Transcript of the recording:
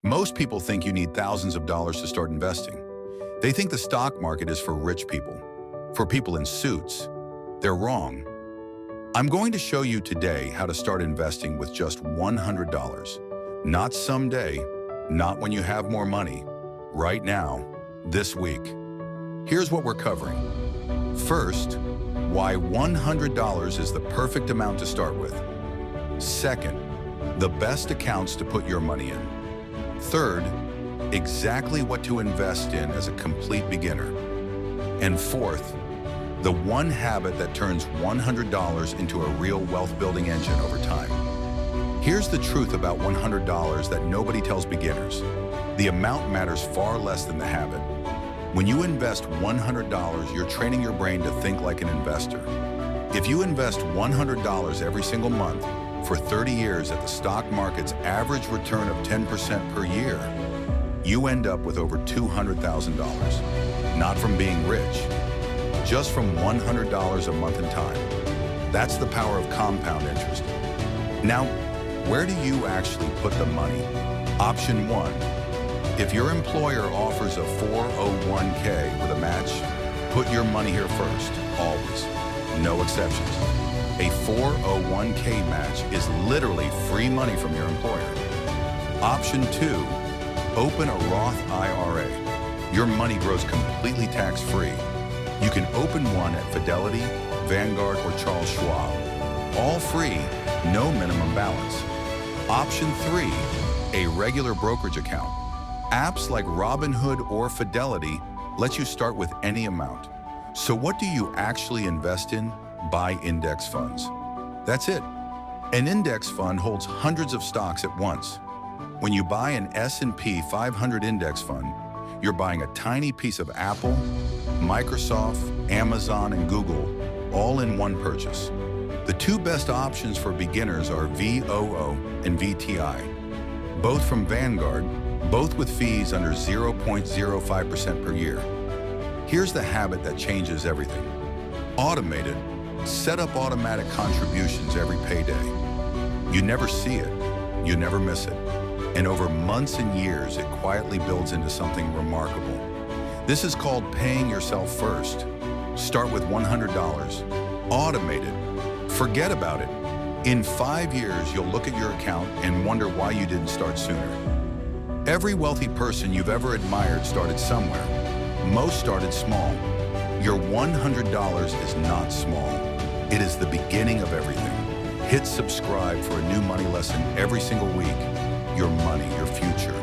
Most people think you need thousands of dollars to start investing. They think the stock market is for rich people, for people in suits. They're wrong. I'm going to show you today how to start investing with just $100. Not someday, not when you have more money. Right now, this week. Here's what we're covering. First, why $100 is the perfect amount to start with. Second, the best accounts to put your money in. Third, exactly what to invest in as a complete beginner. And fourth, the one habit that turns $100 into a real wealth-building engine over time. Here's the truth about $100 that nobody tells beginners. The amount matters far less than the habit. When you invest $100, you're training your brain to think like an investor. If you invest $100 every single month for 30 years at the stock market's average return of 10% per year, you end up with over $200,000. Not from being rich, just from $100 a month in time. That's the power of compound interest. Now, where do you actually put the money? Option 1. If your employer offers a 401k with a match, put your money here first, always. No exceptions. A 401k match is literally free money from your employer. Option 2, open a Roth IRA. Your money grows completely tax-free. You can open one at Fidelity, Vanguard, or Charles Schwab. All free, no minimum balance. Option 3, a regular brokerage account. Apps like Robinhood or Fidelity let you start with any amount. So what do you actually invest in? Buy index funds. That's it. An index fund holds hundreds of stocks at once. When you buy an S&P 500 index fund, you're buying a tiny piece of Apple, Microsoft, Amazon, and Google, all in one purchase. The two best options for beginners are VOO and VTI, both from Vanguard, both with fees under 0.05% per year. Here's the habit that changes everything. Automated. Set up automatic contributions every payday. You never see it, you never miss it. And over months and years, it quietly builds into something remarkable. This is called paying yourself first. Start with $100. Automate it. Forget about it. In 5 years, you'll look at your account and wonder why you didn't start sooner. Every wealthy person you've ever admired started somewhere. Most started small. Your $100 is not small. It is the beginning of everything. Hit subscribe for a new money lesson every single week. Your money, your future.